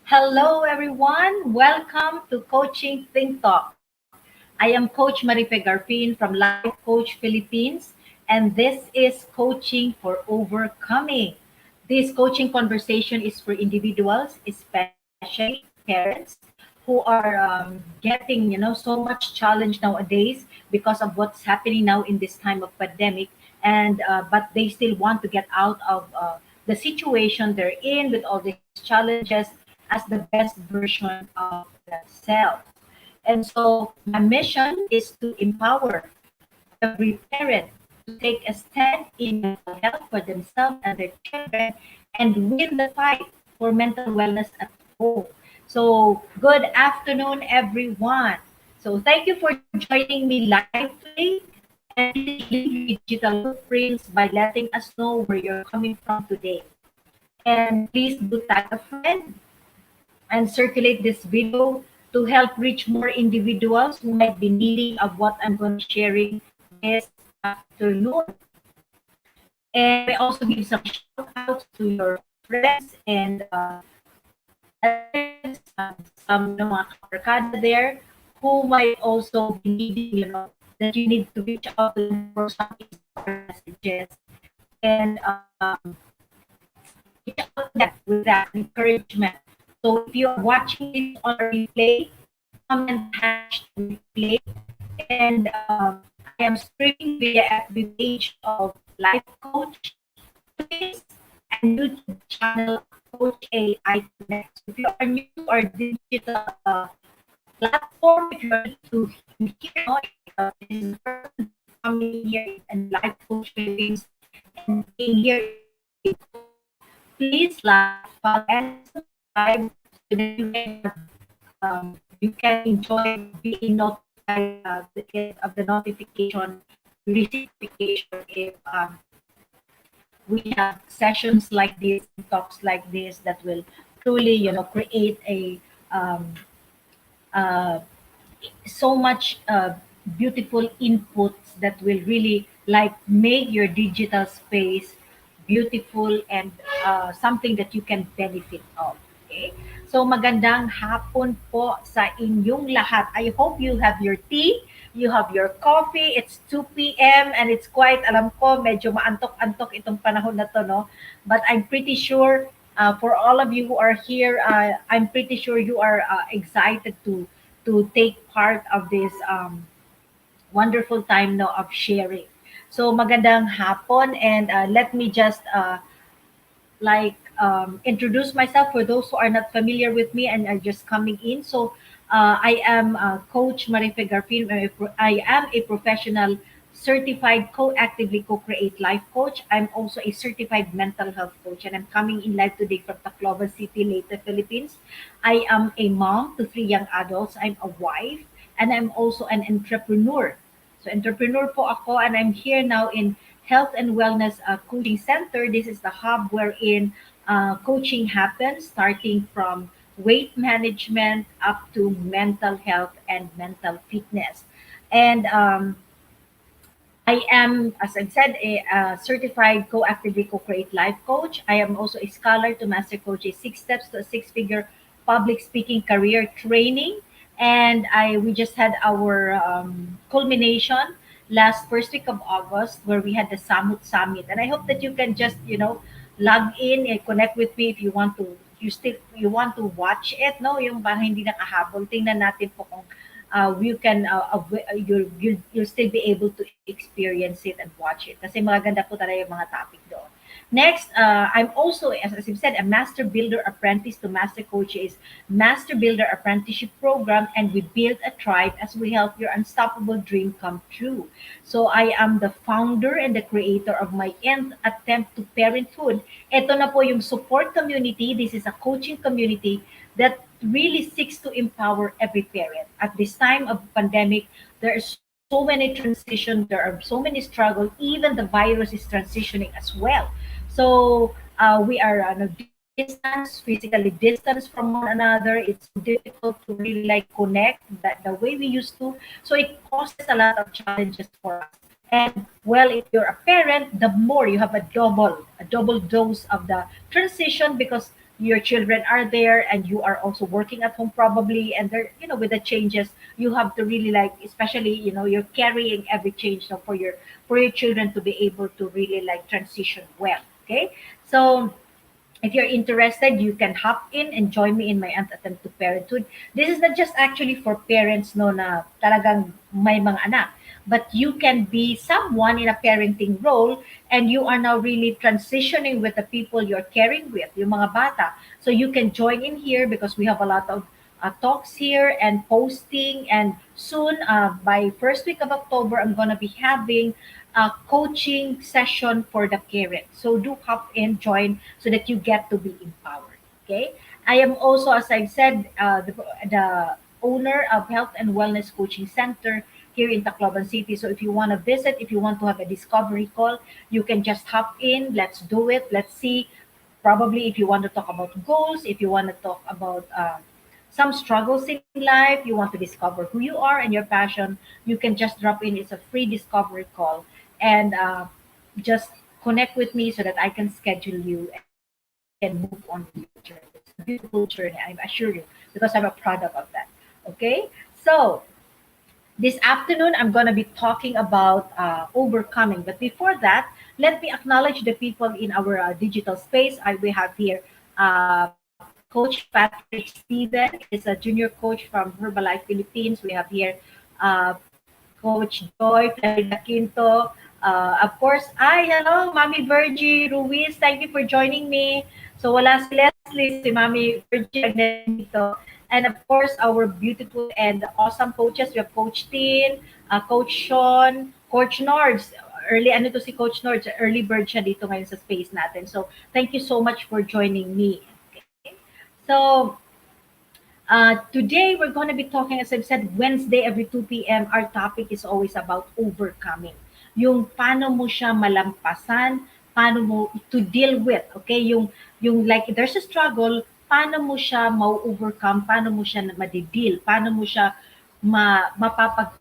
Hello, everyone. Welcome to Coaching Think Talk. I am Coach Marife Garfin from Life Coach Philippines, and this is Coaching for Overcoming. This coaching conversation is for individuals, especially parents who are getting so much challenge nowadays because of what's happening now in this time of pandemic, and but they still want to get out of the situation they're in with all these challenges as the best version of themselves. And so my mission is to empower every parent to take a stand in mental health for themselves and their children and win the fight for mental wellness at home. So, good afternoon, everyone. So, thank you for joining me live today. And please leave your digital footprints by letting us know where you're coming from today. And please do tag a friend and circulate this video to help reach more individuals who might be needing of what I'm going to be sharing this afternoon. And may also give some shout outs to your friends and relatives, some mga kabarkada there who might also be needing, that you need to reach out to them for some inspiring messages and reach out to them with that encouragement. So if you are watching this on a replay, comment hashtag replay. And I am streaming via FB page of Life Coach, Twitch, and YouTube channel Coach AI Connect. So if you are new to our digital platform, if you are new to here, this is the first time coming here in Life Coach Philippines and being here in please like, follow, and subscribe so that you can enjoy being notified of the notification, receive notification if we have sessions like this, talks like this that will truly, create a um, uh, so much beautiful inputs that will really like make your digital space beautiful and something that you can benefit of. Okay? So magandang hapon po sa inyong lahat. I hope you have your tea, you have your coffee. It's 2 p.m. and it's quite, alam ko, medyo maantok-antok itong panahon na to, no? But I'm pretty sure for all of you who are here, I'm pretty sure you are excited to take part of this wonderful time now of sharing. So magandang hapon and let me just introduce myself for those who are not familiar with me and are just coming in. So I am Coach Marife Garfin. I am a professional certified co-actively co-create life coach. I'm also a certified mental health coach and I'm coming in live today from Tacloban City, Leyte, Philippines. I am a mom to three young adults. I'm a wife and I'm also an entrepreneur. So entrepreneur po ako and I'm here now in Health and Wellness Coaching Center. This is the hub wherein coaching happens, starting from weight management up to mental health and mental fitness. And I am, as I said, a certified co-actively co-create life coach. I am also a scholar to Master Coach, a six steps to a six-figure public speaking career training. And we just had our culmination last first week of August where we had the Summit. And I hope that you can just, log in and connect with me if you want to. You want to watch it, no? Yung parang hindi nakahabol. Tingnan natin po kung you can you'll still be able to experience it and watch it kasi magaganda po talaga yung mga topic doon. Next, I'm also, as I've said, a Master Builder Apprentice to Master Coach is Master Builder Apprenticeship Program, and we build a tribe as we help your unstoppable dream come true. So I am the founder and the creator of my Nth Attempt to Parenthood. Ito na po yung support community. This is a coaching community that really seeks to empower every parent. At this time of pandemic, there are so many transitions, there are so many struggles, even the virus is transitioning as well. So we are distance, physically distanced from one another. It's difficult to really like connect that the way we used to. So it causes a lot of challenges for us. And well, if you're a parent, the more you have a double dose of the transition because your children are there and you are also working at home probably, and there, with the changes, you have to really like, especially, you're carrying every change now for your children to be able to really like transition well. Okay, so if you're interested, you can hop in and join me in my Aunt Attempt to Parenthood. This is not just actually for parents no na talagang may mga anak, but you can be someone in a parenting role and you are now really transitioning with the people you're caring with, yung mga bata. So you can join in here because we have a lot of talks here and posting, and soon by first week of October, I'm going to be having a coaching session for the parents. So do hop in, join so that you get to be empowered. Okay. I am also, as I've said, the owner of Health and Wellness Coaching Center here in Tacloban City. So if you want to visit, if you want to have a discovery call, you can just hop in. Let's do it. Let's see. Probably if you want to talk about goals, if you want to talk about some struggles in life, you want to discover who you are and your passion, you can just drop in. It's a free discovery call, and just connect with me so that I can schedule you and we can move on with your journey. It's a beautiful journey, I assure you, because I'm a product of that. Okay, so this afternoon, I'm going to be talking about overcoming. But before that, let me acknowledge the people in our digital space. We have here Coach Patrick Steven. It is a junior coach from Herbalife Philippines. We have here uh, Coach Joy Florida Quinto. Of course, hello, Mami Virgie Ruiz. Thank you for joining me. So wala si Leslie, so si Mami Virgie Agnes dito. And of course, our beautiful and awesome coaches. We have Coach Tin, Coach Sean, Coach Nords. Early, ano to si Coach Nords? Early bird siya dito ngayon sa space natin. So, thank you so much for joining me. Okay? So, today we're going to be talking, as I've said, Wednesday every 2 p.m. Our topic is always about overcoming. Yung paano mo siya malampasan, paano mo to deal with, okay? Yung like there's a struggle, paano mo siya ma-overcome, paano mo siya ma-deal, paano mo siya mapapag-handle.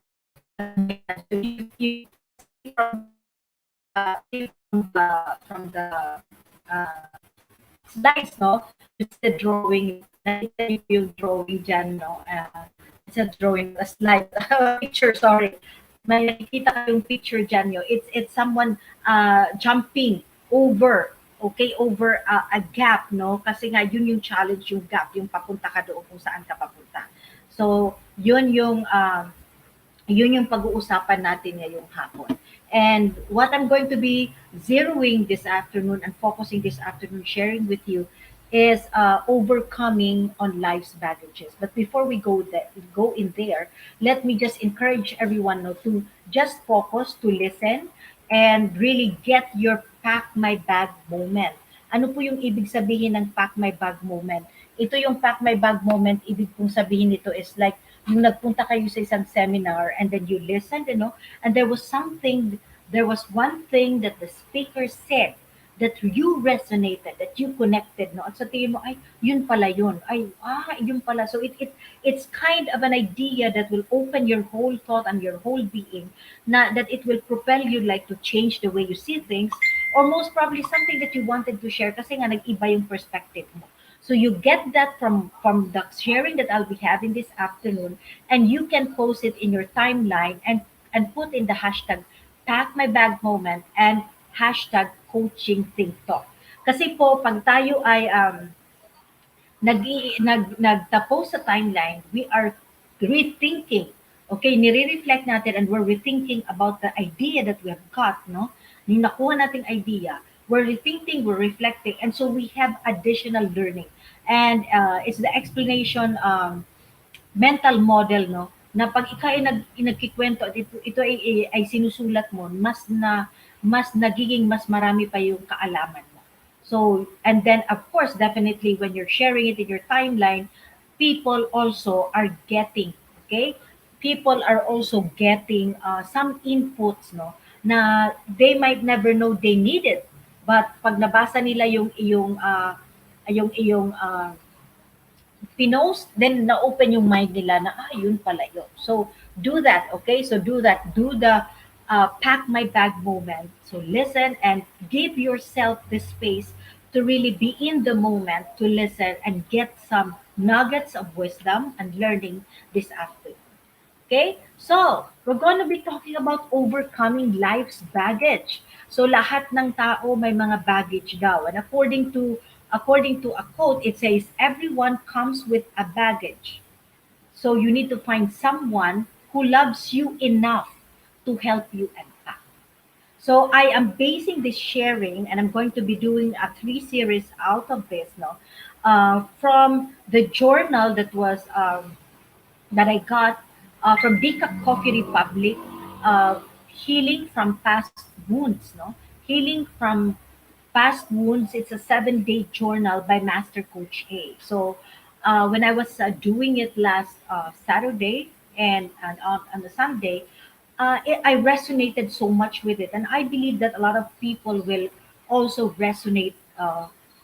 So you see from the slides, no? You see the drawing. Nakita niyo yung drawing dyan, no? It's a drawing, a slide, a picture, sorry. May nakikita kayong picture dyan, no? It's someone jumping over, okay, over a gap, no? Kasi nga, yun yung challenge, yung gap, yung papunta ka doon kung saan ka papunta. So, yun yung pag-uusapan natin ngayong hapon. And what I'm going to be zeroing this afternoon and focusing this afternoon, sharing with you, is overcoming on life's baggages. But before we go in there, let me just encourage everyone, no, to just focus, to listen, and really get your pack my bag moment. Ano po yung ibig sabihin ng pack my bag moment? Ito yung pack my bag moment, ibig pong sabihin nito is like yung nagpunta kayo sa isang seminar and then you listened, and there was one thing that the speaker said that you resonated, that you connected, no? At sa tingin mo, ay, yun pala yun. Ay, yun pala. So it's kind of an idea that will open your whole thought and your whole being, na that it will propel you like to change the way you see things, or most probably something that you wanted to share kasi nga nag-iba yung perspective mo. So you get that from the sharing that I'll be having this afternoon, and you can post it in your timeline and put in the hashtag pack my bag moment and hashtag coaching think talk. Kasi po pag tayo ay nagtapos sa timeline, we are rethinking. Okay, nire-reflect natin and we're rethinking about the idea that we have got, no? Yung nakuha nating idea, we're rethinking, we're reflecting, and so we have additional learning. And it's the explanation, mental model, no? Na pag ikaw ay nagkikwento at ito ay sinusulat mo, mas nagiging mas marami pa yung kaalaman mo. So, and then of course, definitely when you're sharing it in your timeline, people also are getting, okay? People are also getting some inputs, no? Na they might never know they need it. But pag nabasa nila yung iyong pinost, then na-open yung mind nila na, yun pala yun. So, do that, okay? So, do that. Do the pack my bag moment. So, listen and give yourself the space to really be in the moment, to listen and get some nuggets of wisdom and learning this afternoon. Okay? So, we're going to be talking about overcoming life's baggage. So, lahat ng tao may mga baggage daw. And according to a quote, it says everyone comes with a baggage. So, you need to find someone who loves you enough to help you unpack. So I am basing this sharing, and I'm going to be doing a three series out of this, no, from the journal that I got from Dika Coffee Republic, healing from past wounds, no, healing from past wounds. It's a 7-day journal by Master Coach A. So when I was doing it last Saturday and on the Sunday, I resonated so much with it, and I believe that a lot of people will also resonate.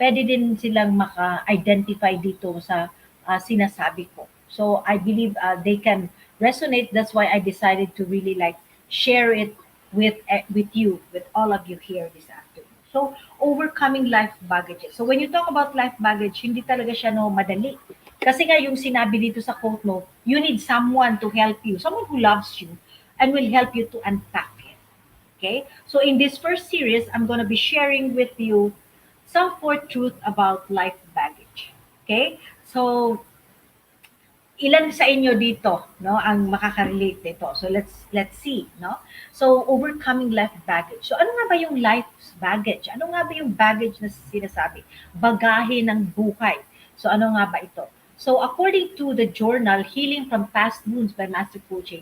Pwede din silang maka-identify dito sa sinasabi ko. So I believe they can resonate. That's why I decided to really like share it with you, with all of you here this afternoon. So overcoming life baggages. So when you talk about life baggage, hindi talaga siya no madali. Kasi nga yung sinabi dito sa quote no, you need someone to help you, someone who loves you and will help you to unpack it. Okay? So in this first series, I'm going to be sharing with you some four truth about life baggage. Okay? So ilan sa inyo dito no ang makaka-relate nito, so let's see no. So overcoming life baggage, so ano nga ba yung life baggage, ano nga ba yung baggage na sinasabi, bagahe ng buhay. So ano nga ba ito? So according to the journal Healing from Past Wounds by Master Coach,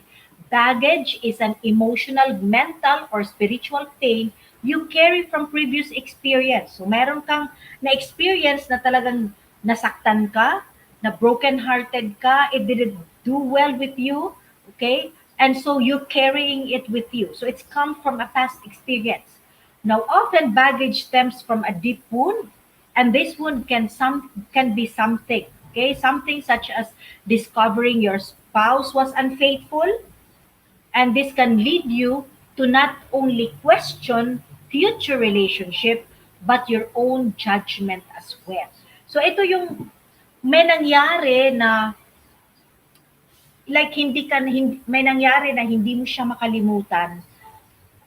baggage is an emotional, mental, or spiritual pain you carry from previous experience. So meron kang na experience na talagang nasaktan ka, na broken-hearted ka, it didn't do well with you, okay? And so you're carrying it with you. So it's come from a past experience. Now, often baggage stems from a deep wound, and this wound can be something, okay? Something such as discovering your spouse was unfaithful, and this can lead you to not only question future relationship, but your own judgment as well. So ito yung may nangyari na like may nangyari na hindi mo siya makalimutan,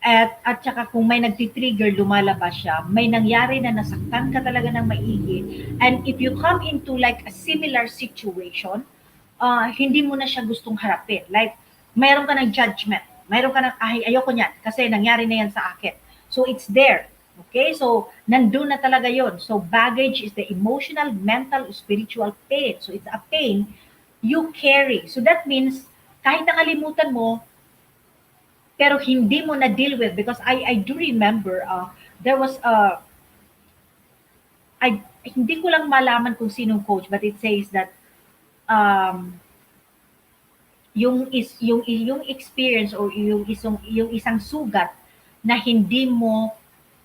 at saka kung may nagti-trigger lumalabas siya, may nangyari na nasaktan ka talaga ng maigi, and if you come into like a similar situation, hindi mo na siya gustong harapin, like mayroon ka ng judgment, mayroon ka ng ay ayoko niyan kasi nangyari na yan sa akin, so it's there. Okay, so nandun na talaga yon. So baggage is the emotional, mental, spiritual pain. So it's a pain you carry. So that means kahit nakalimutan mo, pero hindi mo na deal with, because I do remember there was I hindi ko lang malaman kung sinong coach, but it says that um yung experience or yung isang sugat na hindi mo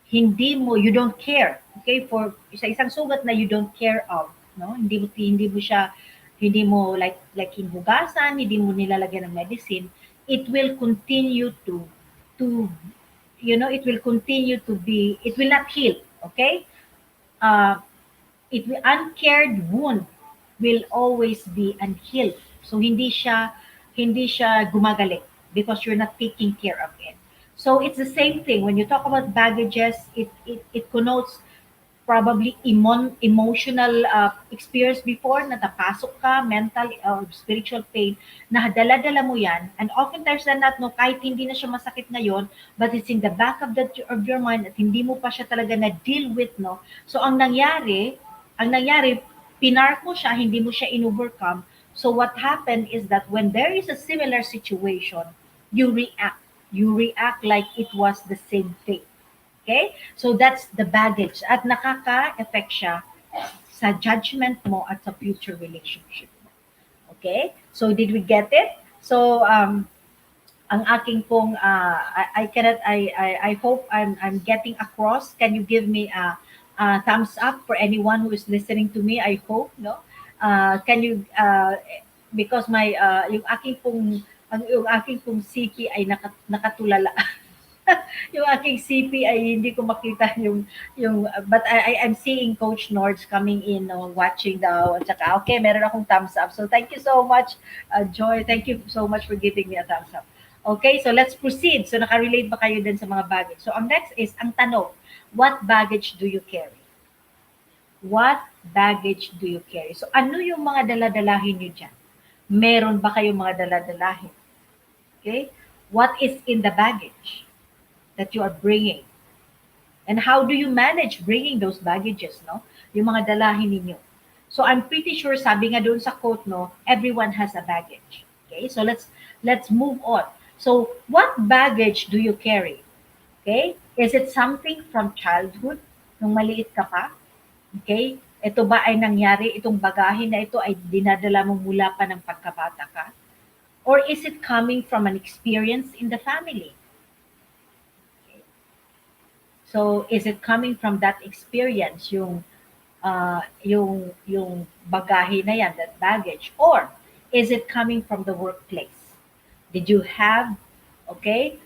you don't care, okay, for isang sugat na you don't care of, no, hindi mo siya, hindi mo like hinugasan, hindi mo nilalagyan ng medicine, it will continue to it will continue to be, it will not heal, okay. uh it will uncared wound will always be unhealed. So hindi siya gumagaling because you're not taking care of it. So it's the same thing when you talk about baggages. It connotes probably emotional experience before na napasok ka, mental or spiritual pain, na dala-dala mo yan. And oftentimes na not, no, kahit hindi na siya masakit ngayon, but it's in the back of your mind at hindi mo pa siya talaga na deal with, no. So ang nangyari, pinark mo siya, hindi mo siya in-overcome. So what happened is that when there is a similar situation, you react. You react like it was the same thing. Okay? So that's the baggage. At nakaka-effect siya sa judgment mo at sa future relationship mo. Okay? So did we get it? So ang aking pong I cannot I hope I'm getting across. Can you give me a thumbs up for anyone who is listening to me? I hope, no? Can you because my yung aking pong siki ay nakatulala. Yung aking CP ay hindi ko makita yung but I'm seeing Coach Nords coming in, no, watching daw, at saka okay, meron akong thumbs up. So thank you so much, Joy. Thank you so much for giving me a thumbs up. Okay, so let's proceed. So nakarelate ba kayo din sa mga baggage? So ang next is ang tanong, what baggage do you carry? What baggage do you carry? So ano yung mga daladalahin niyo dyan? Meron ba kayong mga daladalahin? Okay? What is in the baggage that you are bringing? And how do you manage bringing those baggages, no? Yung mga dalahin ninyo. So I'm pretty sure, sabi nga doon sa quote, no, everyone has a baggage. Okay? So let's move on. So what baggage do you carry? Okay? Is it something from childhood, nung maliit ka pa? Okay? Ito ba ay nangyari, itong bagahe na ito ay dinadala mo mula pa ng pagkabata ka? Or is it coming from an experience in the family? So, is it coming from that experience, yung bagahe na yan, that baggage, or is it coming from the workplace? Did you have, okay,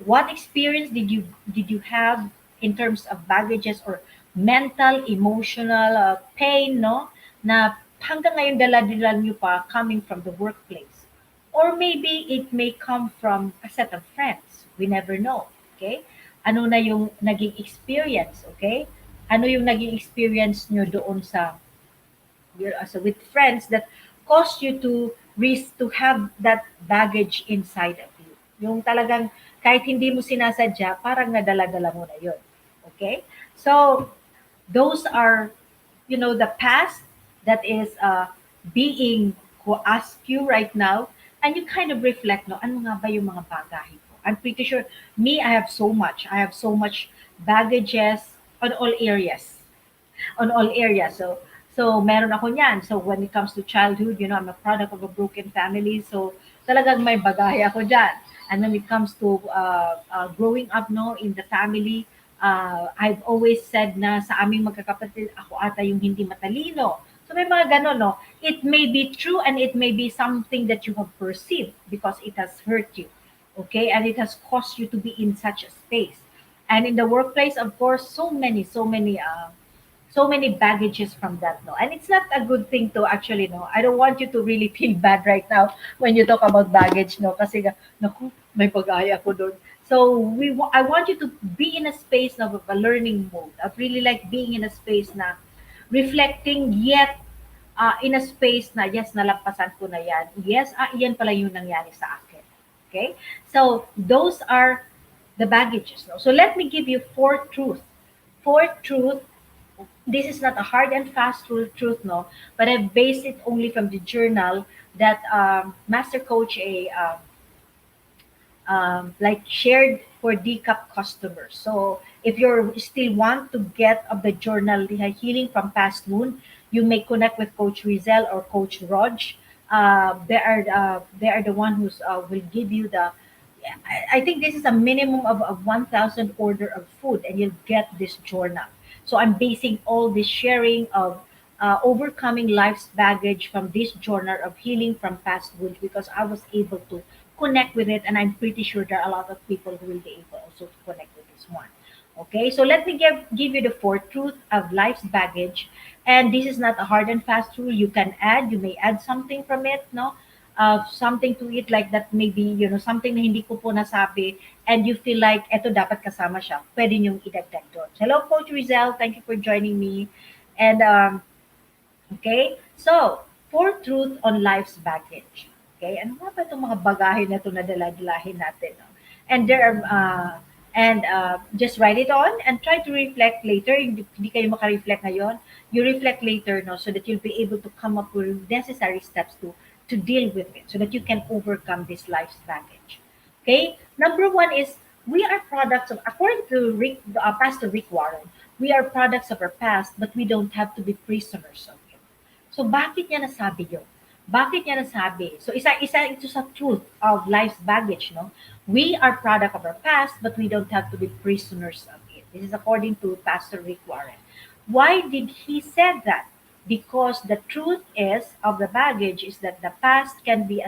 what experience did you have in terms of baggages or mental, emotional pain, no, na hanggang ngayon dala-dala nyo pa coming from the workplace? Or maybe it may come from a set of friends. We never know. Okay? Ano na yung naging experience? Okay? Ano yung naging experience nyo doon sa so with friends that cause you to risk to have that baggage inside of you. Yung talagang kahit hindi mo sinasadya, parang nadala-dala mo na yun. Okay? So, those are, the past that is being who ask you right now, and you kind of reflect, no, ano nga ba yung mga bagahe ko? I'm pretty sure, me, I have so much baggages on all areas So meron ako niyan. So when it comes to childhood, I'm a product of a broken family. So talagang may bagahe ako diyan. And when it comes to growing up, no, in the family, I've always said na sa aming magkakapatid, ako ata yung hindi matalino. So may mga ganon, no. It may be true and it may be something that you have perceived because it has hurt you. Okay? And it has caused you to be in such a space. And in the workplace, of course, so many baggages from that, no, and it's not a good thing to actually, no, I don't want you to really feel bad right now when you talk about baggage, no, kasi naku, may bagahe ako doon. So I want you to be in a space of a learning mode. I really like being in a space na reflecting, yet in a space na yes, nalampasan ko na yan, yes, yan pala yung nangyari sa akin. Okay, so those are the baggages, no. So let me give you four truth. This is not a hard and fast truth, no, but I base it only from the journal that Master Coach like shared for DCAP customers. So if you still want to get of the journal, the Healing from Past Wound, you may connect with Coach Rizel or Coach Rog. They are the one who's will give you the. I think this is a minimum of 1,000 order of food, and you'll get this journal. So I'm basing all this sharing of overcoming life's baggage from this journal of healing from past wounds, because I was able to connect with it, and I'm pretty sure there are a lot of people who will be able also to connect with this one. Okay, so let me give you the fourth truth of life's baggage, and this is not a hard and fast rule. You may add something from it, no, something to it like that, maybe something na hindi ko po nasabi, and you feel like eto dapat kasama siya, pwede niyong idagdag doon. Hello, Coach Rizel, thank you for joining me. And okay, so fourth truth on life's baggage. Okay, ano nga ba itong mga bagahe na ito na dala-dalahin natin, no? And there are just write it on and try to reflect later. Hindi kayo maka-reflect ngayon, you reflect later, no, so that you'll be able to come up with necessary steps to deal with it, so that you can overcome this life's baggage. Okay, number one is we are products of, according to Pastor Rick Warren, we are products of our past, but we don't have to be prisoners of it. So bakit niya nasabi yun? Bakit niya nasabi? So isa ito sa truth of life's baggage, no? We are product of our past, but we don't have to be prisoners of it. This is according to Pastor Rick Warren. Why did he say that? Because the truth is of the baggage is that the past can be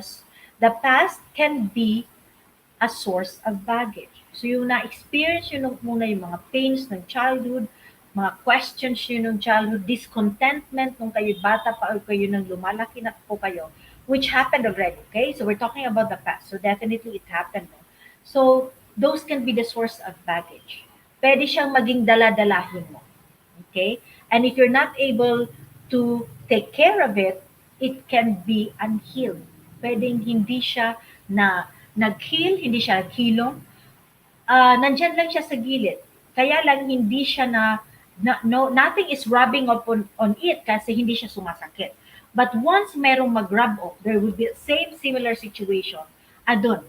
a source of baggage. So yung na-experience yun muna yung mga pains ng childhood, mga questions yun ng childhood, discontentment nung kayo bata pa or kayo nang lumalaki na po kayo, which happened already, okay? So we're talking about the past. So definitely it happened. No? So those can be the source of baggage. Pwede siyang maging dala-dalahin mo. Okay? And if you're not able to take care of it, it can be unhealed. Pwedeng hindi siya na nag-heal, hindi siya naghilom, nandiyan lang siya sa gilid. Kaya lang hindi siya no, nothing is rubbing up on it kasi hindi siya sumasakit. But once merong mag-rub off, there will be same similar situation. Adon,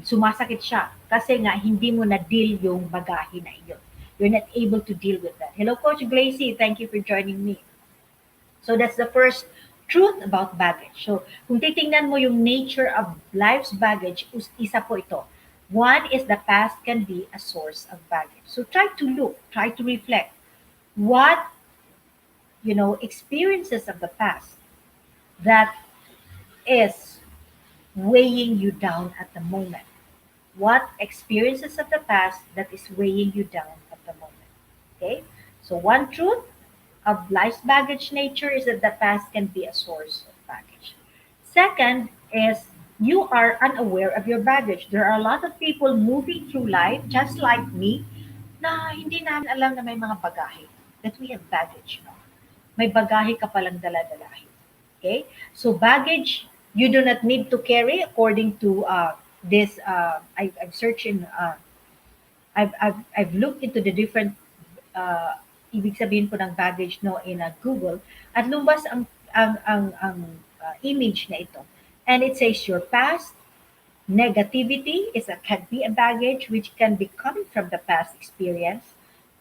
sumasakit siya kasi nga hindi mo na-deal yung bagahe na iyon. You're not able to deal with that. Hello, Coach Glacy. Thank you for joining me. So that's the first truth about baggage. So kung titingnan mo yung nature of life's baggage, isa po ito. One is the past can be a source of baggage. So try to look, try to reflect what, experiences of the past that is weighing you down at the moment. What experiences of the past that is weighing you down at the moment. Okay? So one truth of life's baggage nature is that the past can be a source of baggage. Second is you are unaware of your baggage. There are a lot of people moving through life, just like me, na hindi namin alam na may mga bagahe, that we have baggage. No? May bagahe ka palang dala-dalahin. Okay? So baggage, you do not need to carry according to this. I've searched in, I've looked into the different ibig sabihin po ng baggage no in Google at lumabas ang image na ito. And it says your past negativity can be a baggage which can be coming from the past experience.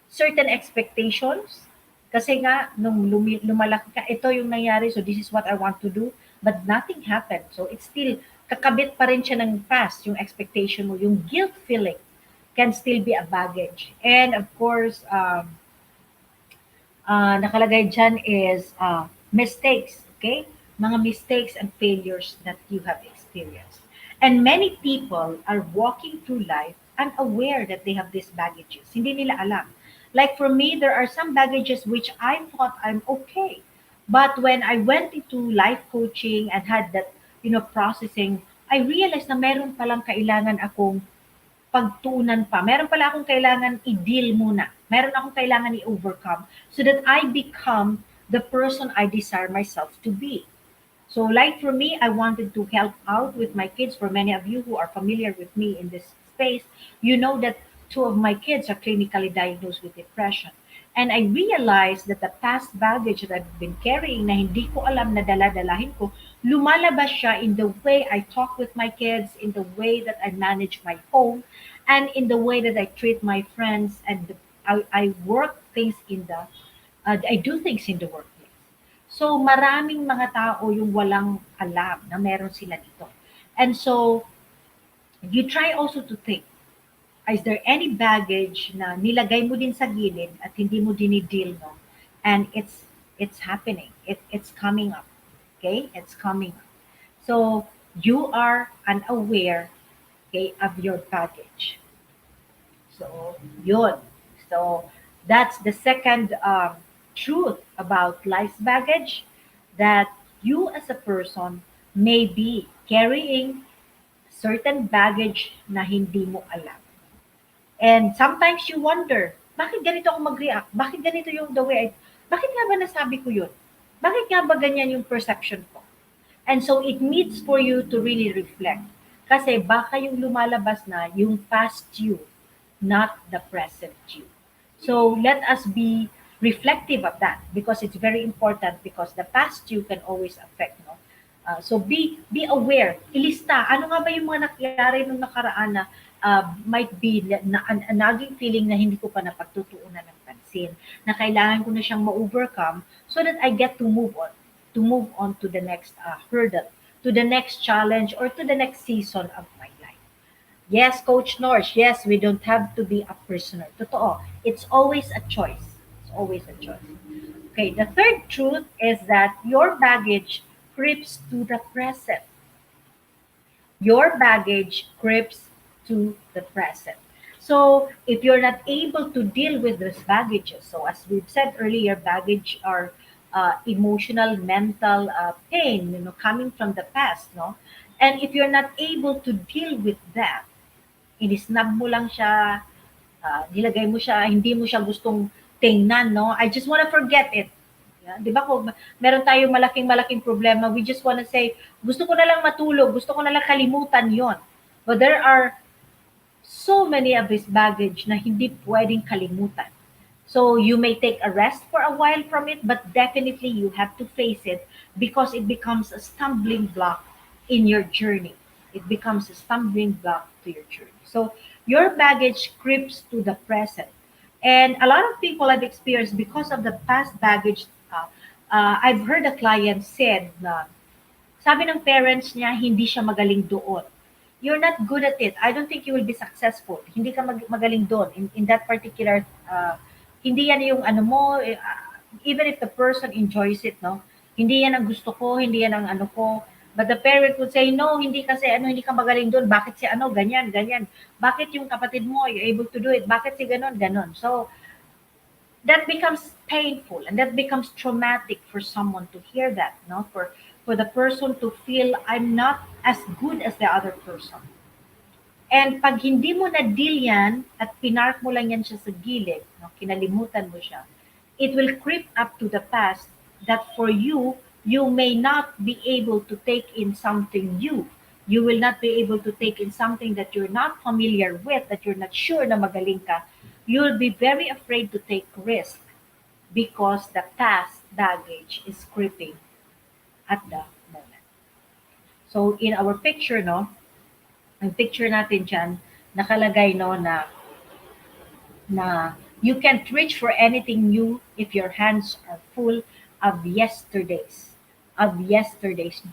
Certain expectations kasi nga nung lumalaki ka ito yung nangyari so this is what I want to do but nothing happened. So it's still kakabit pa rin siya ng past yung expectation mo, yung guilt feeling can still be a baggage. And of course, nakalagay dyan is mistakes, okay? Mga mistakes and failures that you have experienced. And many people are walking through life unaware that they have these baggages. Hindi nila alam. Like for me, there are some baggages which I thought I'm okay. But when I went into life coaching and had that, processing, I realized na meron palang kailangan akong pagtuunan pa. Meron pala akong kailangan i-deal muna. Meron akong kailangan i-overcome so that I become the person I desire myself to be. So like for me, I wanted to help out with my kids. For many of you who are familiar with me in this space, you know that two of my kids are clinically diagnosed with depression. And I realized that the past baggage that I've been carrying na hindi ko alam na dala-dalahin ko, lumalabas siya in the way I talk with my kids, in the way that I manage my home, and in the way that I treat my friends and I work things I do things in the workplace. So maraming mga tao yung walang alam na meron sila dito. And so you try also to think, is there any baggage na nilagay mo din sa gilid at hindi mo dinideal no? And it's happening. It's coming up. Okay? It's coming up. So you are unaware, okay, of your baggage. So yun. So that's the second truth about life's baggage that you as a person may be carrying certain baggage na hindi mo alam. And sometimes you wonder, bakit ganito ako mag-react? Bakit ganito yung the way bakit nga ba nasabi ko yun? Bakit nga ba ganyan yung perception ko? And so it needs for you to really reflect. Kasi baka yung lumalabas na yung past you, not the present you. So let us be reflective of that because it's very important because the past you can always affect, no? So be aware. Ilista, ano nga ba yung mga nangyari nung nakaraan na might be na naging feeling na hindi ko pa napagtutuunan ng pansin, na kailangan ko na siyang ma-overcome so that I get to move on to the next hurdle, to the next challenge, or to the next season of my life. Yes, Coach Norse, yes, we don't have to be a prisoner. Totoo, it's always a choice. It's always a choice. Okay, the third truth is that your baggage creeps to the present. Your baggage creeps to the present. So if you're not able to deal with these baggages, so as we've said earlier, baggage are emotional, mental pain, coming from the past, no? And if you're not able to deal with that, inisnab mo lang siya, nilagay mo siya, hindi mo siya gustong tingnan, no? I just wanna forget it. Yeah? Di ba kung meron tayong malaking-malaking problema, we just wanna say, gusto ko na lang matulog, gusto ko na lang kalimutan yon. But there are so many of this baggage na hindi pwedeng kalimutan. So you may take a rest for a while from it, but definitely you have to face it because it becomes a stumbling block in your journey. It becomes a stumbling block to your journey. So your baggage creeps to the present. And a lot of people have experienced because of the past baggage. I've heard a client said na sabi ng parents niya, hindi siya magaling doon. You're not good at it. I don't think you will be successful. Hindi ka magaling doon. In that particular, hindi yan yung ano mo, even if the person enjoys it, no? Hindi yan ang gusto ko, hindi yan ang ano ko. But the parent would say, no, hindi kasi ano, hindi ka magaling doon. Bakit si ano, ganyan, ganyan. Bakit yung kapatid mo, you're able to do it? Bakit si ganon, ganon. So, that becomes painful and that becomes traumatic for someone to hear that, no, for the person to feel I'm not as good as the other person. And pag hindi mo na deal yan at pinark mo lang yan siya sa gilid, no, kinalimutan mo siya, it will creep up to the past that for you, you may not be able to take in something new. You will not be able to take in something that you're not familiar with, that you're not sure na magaling ka. You'll be very afraid to take risk because the past baggage is creeping at the moment. So in our picture, no, ang picture natin dyan, nakalagay, no, na you can't reach for anything new if your hands are full of yesterday's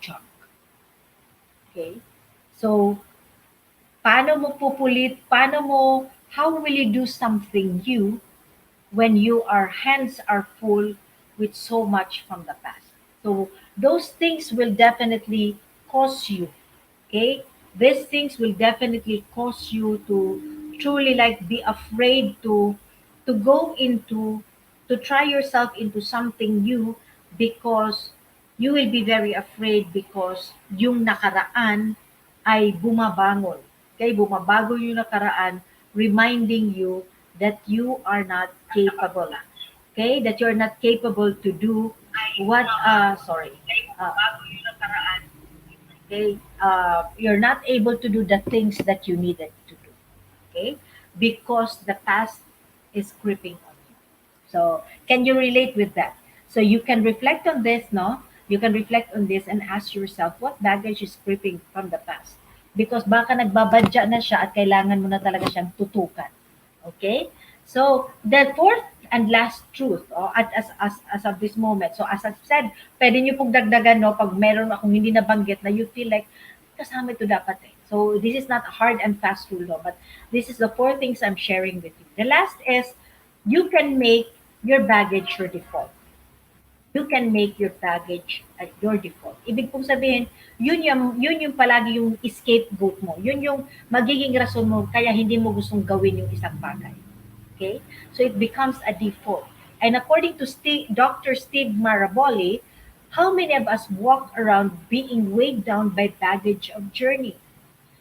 junk. Okay? So, how will you do something new when your hands are full with so much from the past? So, those things will definitely cause you, okay? These things will definitely cause you to truly like be afraid to go into to try yourself into something new because you will be very afraid because yung nakaraan ay bumabangon. Okay, bumabago yung nakaraan reminding you that you are not capable. Okay, that you're not capable to do what sorry. Uh, okay, you're not able to do the things that you needed to do. Okay, because the past is creeping on you. So, can you relate with that? So, you can reflect on this, no? You can reflect on this and ask yourself what baggage is creeping from the past. Because baka nagbabadya na siya at kailangan mo na talaga siyang tutukan. Okay? So, the fourth and last truth, as of this moment. So, as I've said, pwede niyo pong dagdagan, no, pag meron akong hindi nabanggit na you feel like, kasama ito dapat eh. So, this is not a hard and fast rule, no, but this is the four things I'm sharing with you. The last is, you can make your baggage your default. You can make your baggage at your default. Ibig pong sabihin, yun yung palagi yung scapegoat mo. Yun yung magiging rason mo kaya hindi mo gustong gawin yung isang bagay. Okay? So it becomes a default. And according to Dr. Steve Maraboli, how many of us walk around being weighed down by baggage of journey?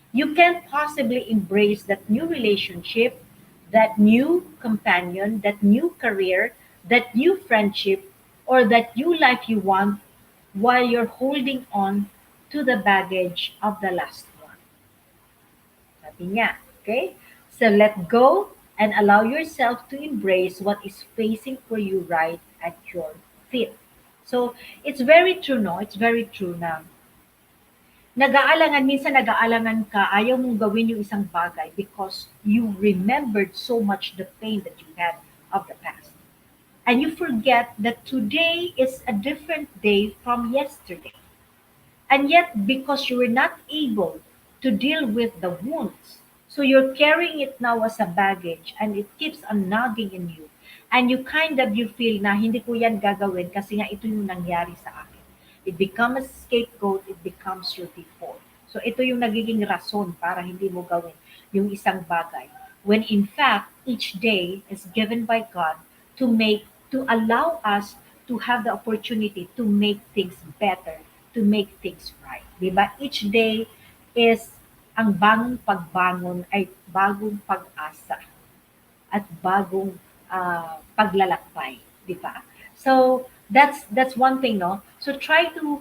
You can't possibly embrace that new relationship, that new companion, that new career, that new friendship, or that new life you want while you're holding on to the baggage of the last one. Sabi niya, okay? So let go and allow yourself to embrace what is facing for you right at your feet. So it's very true, no? It's very true na minsan nag-aalangan ka, ayaw mong gawin yung isang bagay because you remembered so much the pain that you had of the past. And you forget that today is a different day from yesterday. And yet, because you were not able to deal with the wounds, so you're carrying it now as a baggage and it keeps on nagging in you. And you feel na hindi ko yan gagawin kasi nga ito yung nangyari sa akin. It becomes a scapegoat, it becomes your default. So ito yung nagiging rason para hindi mo gawin yung isang bagay. when in fact each day is given by God to allow us to have the opportunity to make things better, to make things right. 'Di ba? Each day is ang bagong pagbangon ay bagong pag-asa at bagong paglalakbay, 'di ba? So that's one thing, no? So try to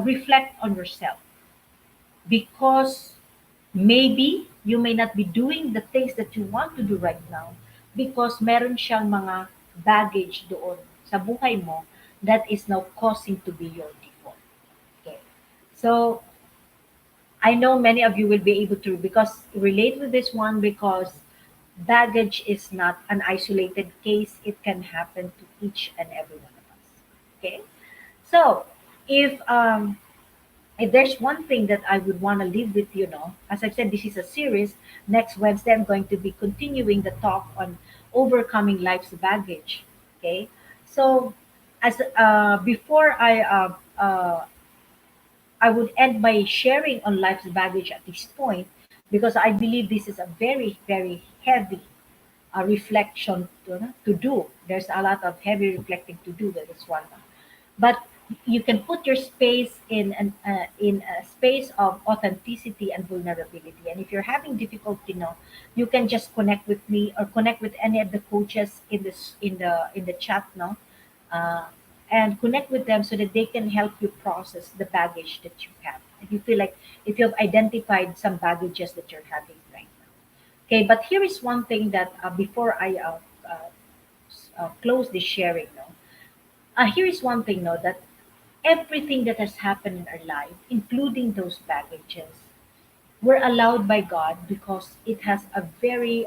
reflect on yourself because maybe you may not be doing the things that you want to do right now because meron siyang mga baggage doon sa buhay mo that is now causing to be your default. Okay. So I know many of you will be able to because relate with this one because baggage is not an isolated case. It can happen to each and every one of us. Okay. So if if there's one thing that I would want to leave with you know, as I've said, this is a series. Next Wednesday, I'm going to be continuing the talk on overcoming life's baggage. Okay, so as before I would end by sharing on life's baggage at this point because I believe this is a very heavy reflection to do. There's a lot of heavy reflecting to do with this one, but you can put your space in a space of authenticity and vulnerability. And if you're having difficulty, you can just connect with me or connect with any of the coaches in this in the chat now, uh, and connect with them so that they can help you process the baggage that you have. If you feel like if you have identified some baggages that you're having right now. Okay, but here is one thing that before I close this sharing, here is one thing, that everything that has happened in our life, including those baggages, were allowed by God because it has a very,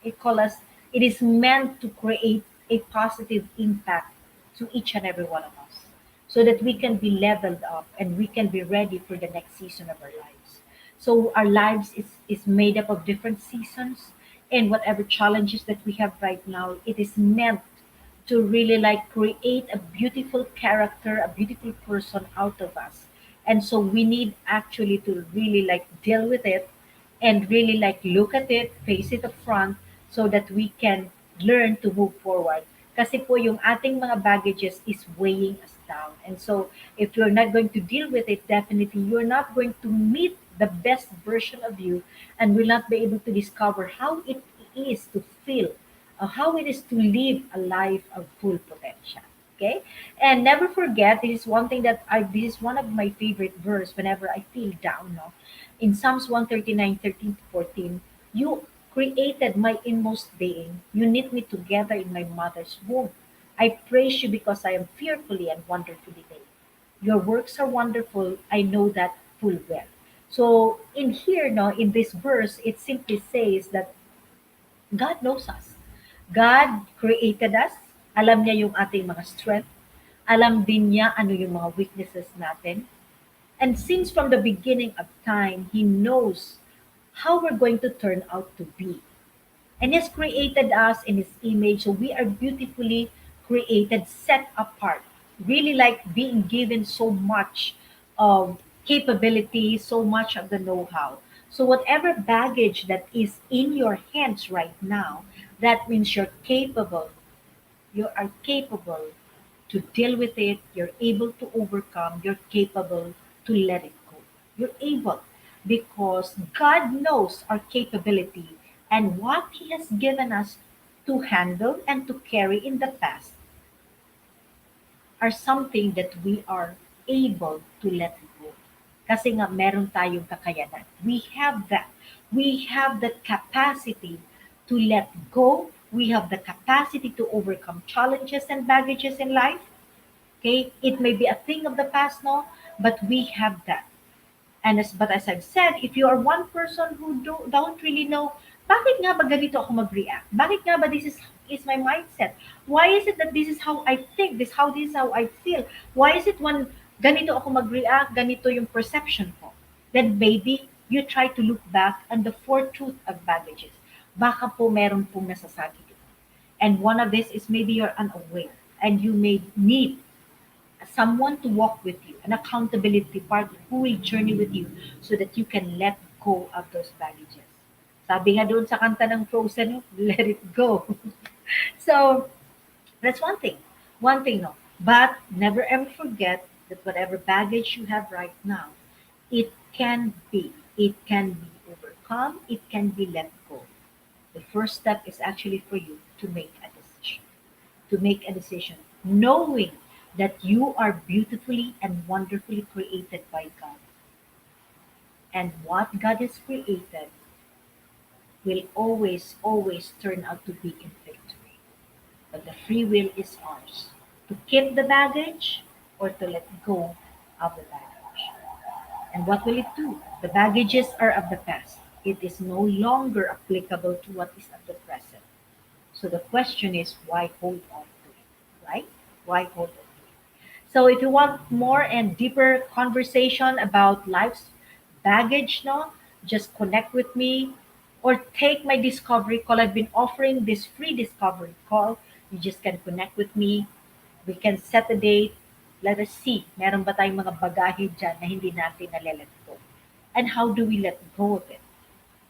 it call us, it is meant to create a positive impact to each and every one of us so that we can be leveled up and we can be ready for the next season of our lives. So our lives is made up of different seasons and whatever challenges that we have right now, it is meant to really like create a beautiful character, a beautiful person out of us. And so we need actually to really like deal with it and really like look at it, face it up front so that we can learn to move forward. Kasi po yung ating mga baggages is weighing us down. And so if you're not going to deal with it, definitely you're not going to meet the best version of you and will not be able to discover how it is to feel how it is to live a life of full potential. Okay, and never forget this is one thing that I this is one of my favorite verse whenever I feel down. No, in Psalms 139:13 to 14, you created my inmost being. You knit me together in my mother's womb. I praise you because I am fearfully and wonderfully made. Your works are wonderful. I know that full well. So in here, no, in this verse, it simply says that God knows us. God created us. Alam niya yung ating mga strength. Alam din niya ano yung mga weaknesses natin. And since from the beginning of time, He knows how we're going to turn out to be. And He's created us in His image. So we are beautifully created, set apart. Really like being given so much of capability, so much of the know how. So, whatever baggage that is in your hands right now, that means you're capable. You are capable to deal with it. You're able to overcome. You're capable to let it go. You're able because God knows our capability and what He has given us to handle and to carry in the past are something that we are able to let go. Kasi nga meron tayong kakayanan. We have that. We have the capacity to let go. We have the capacity to overcome challenges and baggages in life. Okay? It may be a thing of the past now, but we have that. But as I've said, if you are one person who don't really know, bakit nga ba ganito ako mag-react? Bakit nga ba is my mindset? Why is it that this is how I think? This is how I feel? Why is it when ganito ako mag-react, ganito yung perception ko? Then maybe you try to look back on the four truth of baggages. Baka po meron pong nasasabi dito. And one of this is maybe you're unaware and you may need someone to walk with you, an accountability partner who will journey with you so that you can let go of those baggages. Sabi nga doon sa kanta ng Frozen, let it go. So that's one thing. One thing, no. But never ever forget that whatever baggage you have right now, it can be overcome, it can be let go. The first step is actually for you to make a decision. To make a decision, knowing that you are beautifully and wonderfully created by God. And what God has created will always, always turn out to be in victory. But the free will is ours to keep the baggage or to let go of the baggage. And what will it do? The baggages are of the past. It is no longer applicable to what is at the present. So the question is, why hold on to it? Right? Why hold on to it? So if you want more and deeper conversation about life's baggage, no, just connect with me or take my discovery call. I've been offering this free discovery call. You just can connect with me. We can set a date. Let us see, meron ba tayong mga bagahe dyan na hindi natin nale-let go? And how do we let go of it?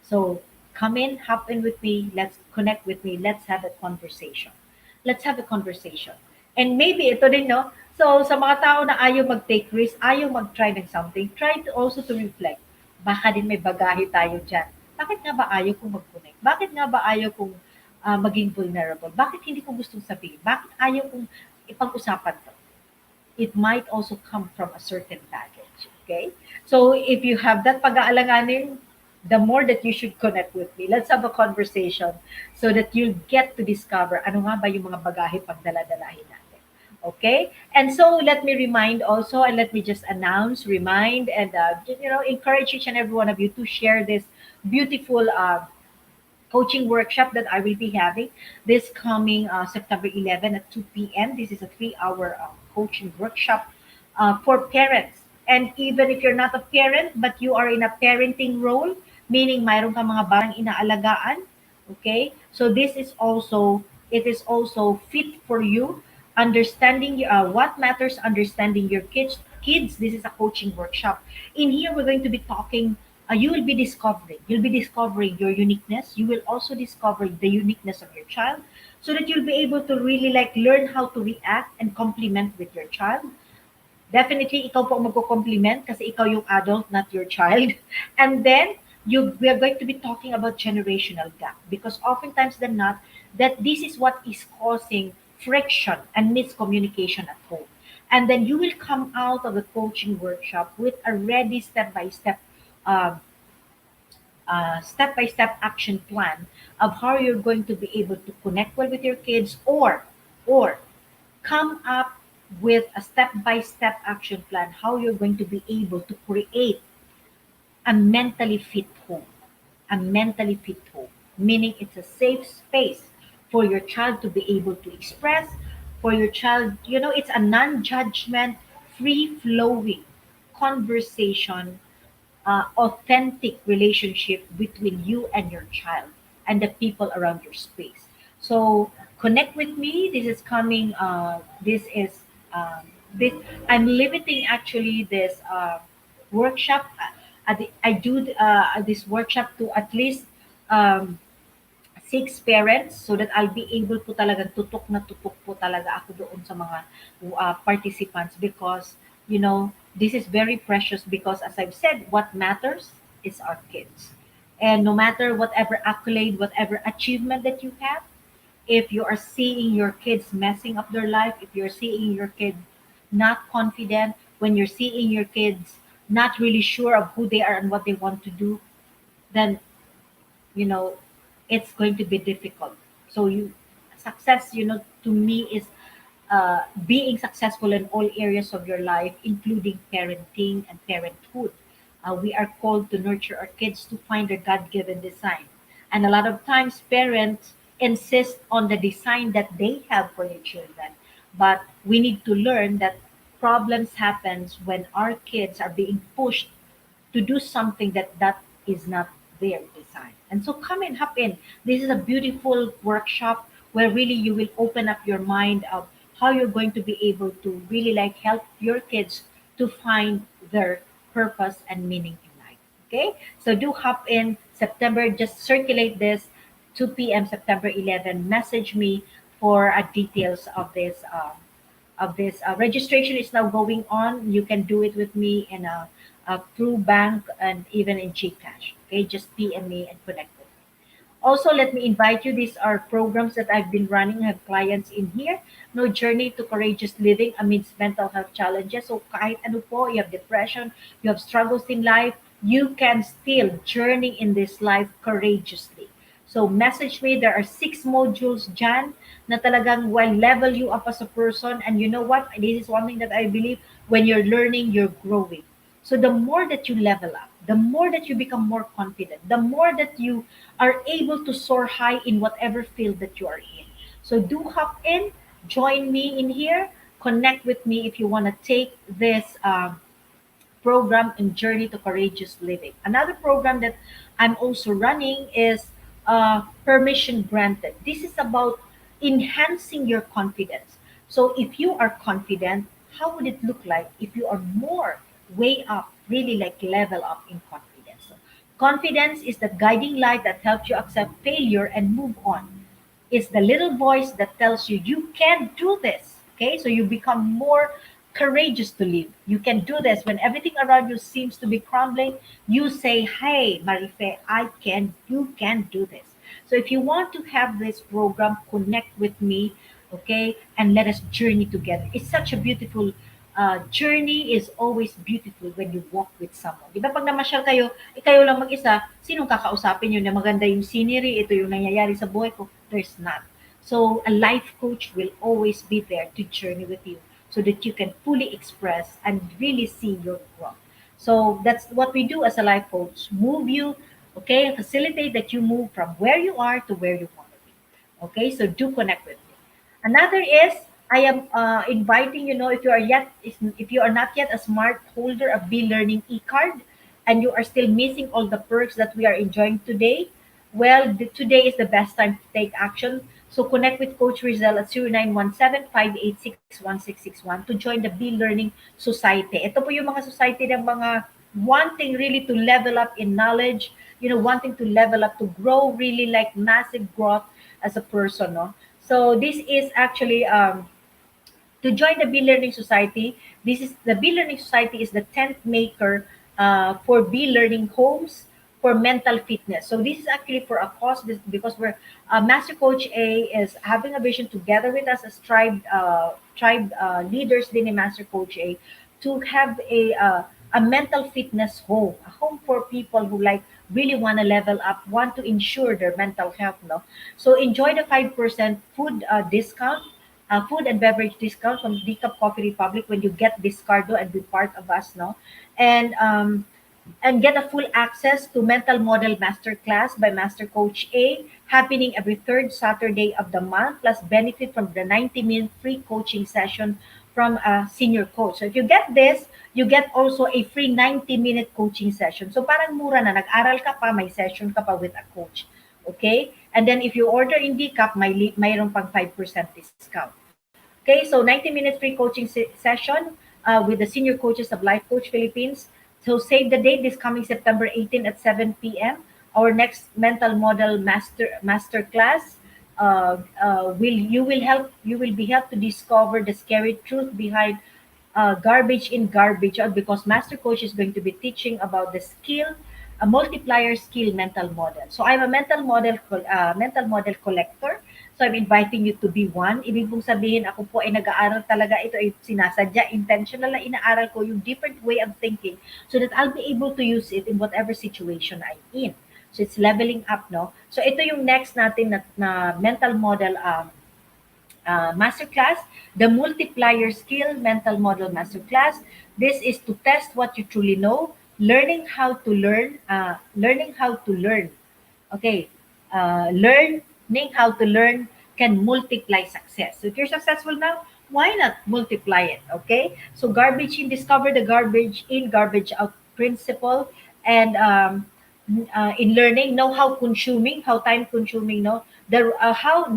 So come in, hop in with me. Let's connect with me. Let's have a conversation. Let's have a conversation. And maybe ito din, no? So sa mga tao na ayaw mag-take risk, ayaw mag-try ng something, try to also to reflect. Baka din may bagahe tayo dyan. Bakit nga ba ayaw kong mag-connect? Bakit nga ba ayaw kong maging vulnerable? Bakit hindi ko gustong sabihin? Bakit ayaw kong ipag-usapan to? It might also come from a certain baggage. Okay? So if you have that pag-aalanganin, the more that you should connect with me. Let's have a conversation so that you'll get to discover ano nga ba yung mga bagahe pagdala-dalahin natin. Okay? And so let me remind also, and let me just announce, remind, and encourage each and every one of you to share this beautiful coaching workshop that I will be having this coming September 11 at 2 p.m. This is a 3-hour coaching workshop for parents. And even if you're not a parent, but you are in a parenting role, meaning mayroon ka mga barang inaalagaan, okay? So this is also, it is also fit for you, understanding what matters, understanding your kids. This is a coaching workshop. In here, we're going to be talking you'll be discovering your uniqueness. You will also discover the uniqueness of your child so that you'll be able to really like learn how to react and complement with your child. Definitely, ikaw po ang magko-compliment kasi ikaw yung adult, not your child. And then, we are going to be talking about generational gap because oftentimes than not, that this is what is causing friction and miscommunication at home. And then you will come out of the coaching workshop with a ready uh, step-by-step action plan of how you're going to be able to connect well with your kids or come up with a step-by-step action plan how you're going to be able to create a mentally fit home. A mentally fit home, meaning it's a safe space for your child to be able to express, for your child, it's a non-judgment, free-flowing conversation, authentic relationship between you and your child and the people around your space. So connect with me. This is coming. This is this. I'm limiting actually this workshop. I do this workshop to at least um, 6 parents so that I'll be able po talagang tutok na tutok po talaga ako doon sa mga participants because, this is very precious because as I've said, what matters is our kids. And no matter whatever accolade, whatever achievement that you have, if you are seeing your kids messing up their life, if you're seeing your kid not confident, when you're seeing your kids not really sure of who they are and what they want to do, then you know it's going to be difficult. So you success, to me is being successful in all areas of your life, including parenting and parenthood. We are called to nurture our kids to find their God-given design, and a lot of times parents insist on the design that they have for their children, but we need to learn that problems happens when our kids are being pushed to do something that is not their design. And so come and hop in. This is a beautiful workshop where really you will open up your mind of how you're going to be able to really like help your kids to find their purpose and meaning in life. Okay? So do hop in, September, just circulate this 2 p.m. September 11. Message me for details of this. Registration is now going on. You can do it with me in through bank and even in Gcash. Okay, just PM me and connect with me. Also, let me invite you. These are programs that I've been running. I have clients in here. No journey to courageous living amidst mental health challenges. So kahit ano po, you have depression, you have struggles in life, you can still journey in this life courageously. So message me. There are 6 modules dyan na talagang will level you up as a person. And you know what? This is one thing that I believe: when you're learning, you're growing. So the more that you level up, the more that you become more confident, the more that you are able to soar high in whatever field that you are in. So do hop in, join me in here, connect with me if you want to take this program and Journey to Courageous Living. Another program that I'm also running is Permission Granted. This is about enhancing your confidence. So if you are confident, how would it look like if you are more way up, really like level up in confidence? So confidence is the guiding light that helps you accept failure and move on. It's the little voice that tells you you can do this. Okay, so you become more courageous to live. You can do this when everything around you seems to be crumbling. You say, "Hey, Marife, I can. You can do this." So if you want to have this program, connect with me, okay, and let us journey together. It's such a beautiful journey is always beautiful when you walk with someone. Di ba pag namasyal kayo, kayo lang mag-isa, sinong kakausapin nyo na maganda yung scenery, ito yung nangyayari sa buhay ko? There's not. So a life coach will always be there to journey with you so that you can fully express and really see your growth. So that's what we do as a life coach. Move you, okay, facilitate that you move from where you are to where you want to be. Okay, so do connect with me. Another is I am inviting if you are if you are not yet a smart holder of B Learning e-card and you are still missing all the perks that we are enjoying today, well, today is the best time to take action. So connect with Coach Rizal at 0917-586-1661 to join the B Learning Society. Ito po yung mga society ng mga wanting really to level up in knowledge, wanting to level up, to grow really like massive growth as a person. No? So this is actually to join the Be Learning Society. This is the Be Learning Society is the tent maker for Be Learning homes for mental fitness. So this is actually for a cause because we're Master Coach A is having a vision together with us as tribe leaders din ni Master Coach A to have a mental fitness home, a home for people who like really want to level up, want to ensure their mental health. No, so enjoy the 5% food discount, food and beverage discount from Decaf Coffee Republic when you get this cardo and be part of us. No, and um, and get a full access to Mental Model Masterclass by Master Coach A, happening every third Saturday of the month, plus benefit from the 90-minute free coaching session from a senior coach. So if you get this, you get also a free 90-minute coaching session. So parang mura na, nag-aral ka pa, may session ka pa with a coach. Okay? And then if you order in DCAP, mayroon pang 5% discount. Okay, so 90-minute free coaching session with the senior coaches of Life Coach Philippines. So save the date this coming September 18 at 7 p.m. Our next mental model master class will be helped to discover the scary truth behind garbage in, garbage out, because Master Coach is going to be teaching about the skill, a multiplier skill mental model. So I'm a mental model collector. So I'm inviting you to be one. Ibig pong sabihin, ako po ay nag-aaral talaga. Ito ay sinasadya, intentional na inaaral ko yung different way of thinking so that I'll be able to use it in whatever situation I'm in. So it's leveling up, no? So ito yung next natin na mental model masterclass, the multiplier skill mental model masterclass. This is to test what you truly know, learning how to learn. Okay, learning how to learn can multiply success. So if you're successful now, why not multiply it? Okay, so garbage in, discover the garbage in, garbage out principle, and in learning, know how consuming, how time consuming, no, the how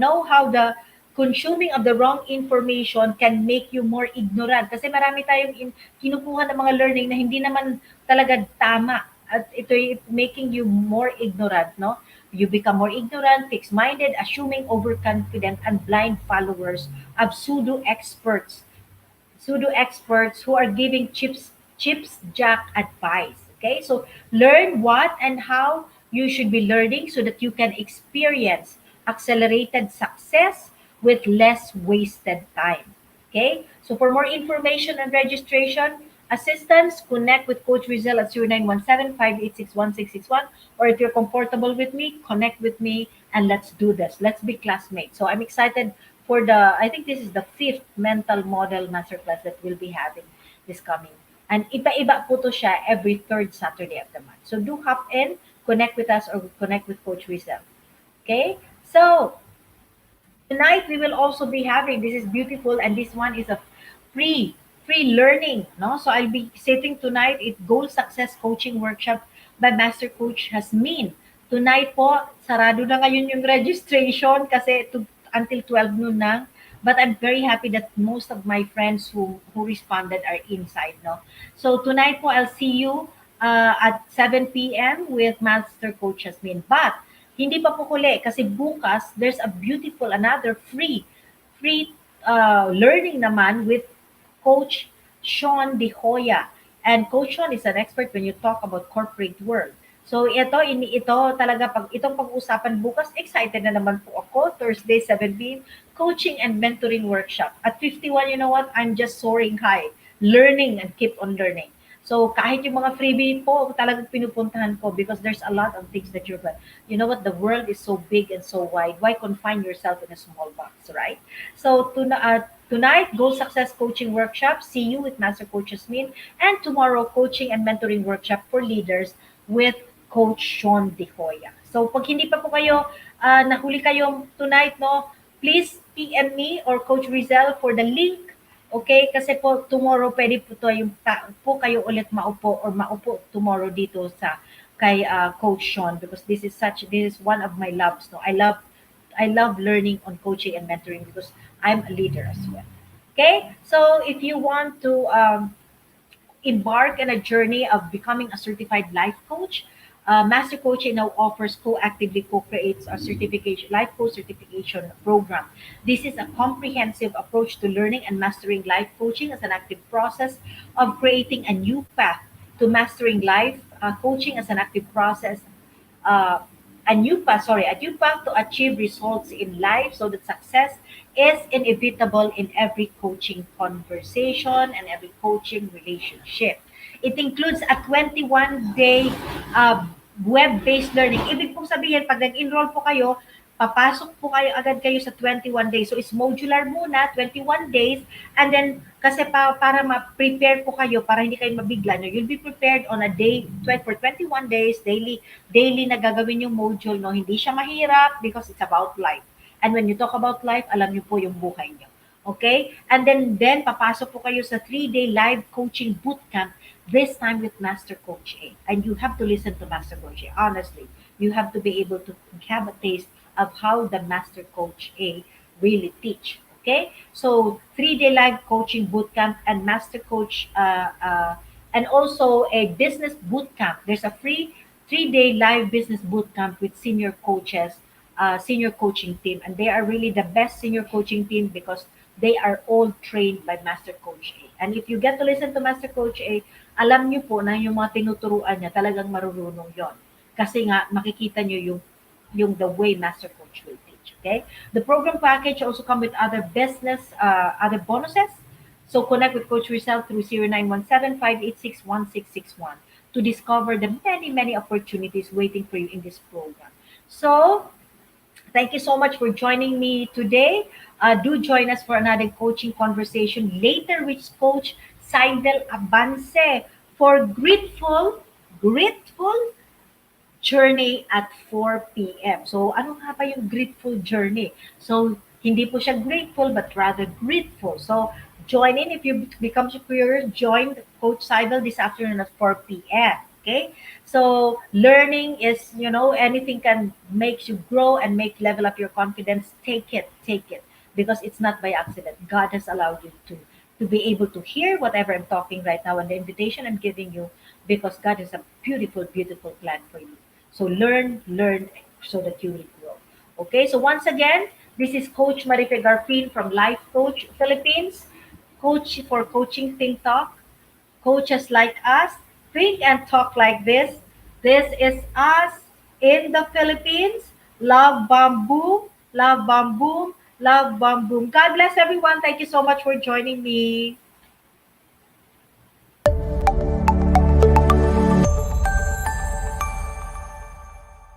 the consuming of the wrong information can make you more ignorant. Kasi marami tayong kinukuha ng mga learning na hindi naman talaga tama. at ito making you more ignorant, no? You become more ignorant, fixed-minded, assuming, overconfident, and blind followers of pseudo experts who are giving chips jack advice. Okay, so learn what and how you should be learning so that you can experience accelerated success with less wasted time. Okay, so for more information and registration assistance, connect with Coach Rizal at 0917-586-1661, or if you're comfortable with me, connect with me and let's do this. Let's be classmates. So I'm excited for I think this is the fifth mental model masterclass that we'll be having this coming. And iba-iba po to siya every third Saturday of the month. So do hop in, connect with us or connect with Coach Rizal. Okay? So tonight we will also be having, this is beautiful, and this one is a free free learning, no? So I'll be sitting tonight it goal success coaching workshop by Master Coach Hasmin. Tonight po, sarado na ngayon yung registration kasi until 12 noon na. But I'm very happy that most of my friends who responded are inside, no? So tonight po, I'll see you at 7 p.m. with Master Coach Hasmin. But hindi pa po huli kasi bukas there's a beautiful another free learning naman with Coach Sean De Hoya. And Coach Sean is an expert when you talk about corporate world. So ito talaga pag itong pag-uusapan bukas, excited na naman po ako. Thursday 17, coaching and mentoring workshop. At 51, you know what? I'm just soaring high, learning and keep on learning. So kahit yung mga freebie po, talagang pinupuntahan ko because there's a lot of things that you know what, the world is so big and so wide. Why confine yourself in a small box, right? So tonight, Goal Success Coaching Workshop. See you with Master Coach Yasmin. And tomorrow, Coaching and Mentoring Workshop for Leaders with Coach Sean De Hoya. So pag hindi pa po kayo, nahuli kayo tonight, no, please PM me or Coach Rizal for the link. Okay? Kasi po tomorrow pwede po to yung po kayo ulit maupo tomorrow dito sa kay Coach Sean because this is one of my loves, no. I love learning on coaching and mentoring because I'm a leader as well. Okay, so if you want to embark on a journey of becoming a certified life coach, Master Coaching now offers co-actively co-creates a certification life coach certification program. This is a comprehensive approach to learning and mastering life coaching as an active process of creating a new path to mastering life coaching as an active process uh, a new path to achieve results in life so that success is inevitable in every coaching conversation and every coaching relationship. It includes a 21-day web-based learning. Ibig pong sabihin, pag nag-enroll po kayo, papasok po kayo agad kayo sa 21 days. So, it's modular muna, 21 days. And then, kasi para ma-prepare po kayo, para hindi kayo mabigla, no, you'll be prepared on a day, for 21 days, daily na gagawin yung module. No? Hindi siya mahirap because it's about life. And when you talk about life, alam niyo po yung buhay niyo. Okay? And then papasok po kayo sa 3-day live coaching bootcamp, this time with Master Coach A. And you have to listen to Master Coach A. Honestly, you have to be able to have a taste of how the Master Coach A really teach. Okay? So 3-day live coaching bootcamp and Master Coach, and also a business bootcamp. There's a free 3-day live business bootcamp with senior coaches, senior coaching team. And they are really the best senior coaching team because they are all trained by Master Coach A. And if you get to listen to Master Coach A, alam niyo po na yung mga tinuturuan niya talagang marurunong yon. Kasi nga makikita niyo yung the way Master Coach will teach. Okay? The program package also come with other other bonuses. So connect with Coach Rizal through 0917-586-1661 to discover the many opportunities waiting for you in this program. So thank you so much for joining me today. Do join us for another coaching conversation later with Coach Seidel Abance for grateful journey at 4 p.m. So, ano nga ba yung grateful journey? So, hindi po siya grateful but rather grateful. So, join in if you become curious. Join Coach Seidel this afternoon at 4 p.m. Okay? So, learning is, anything can make you grow and level up your confidence. Take it. Because it's not by accident. God has allowed you to be able to hear whatever I'm talking right now, and the invitation I'm giving you because God has a beautiful, beautiful plan for you. So learn, so that you will grow. Okay, so once again, this is Coach Marife Garfin from Life Coach Philippines, coach for Coaching Think Talk. Coaches like us think and talk like this. This is us in the Philippines. Love bamboo, love bamboo, love bamboo. God bless everyone. Thank you so much for joining me.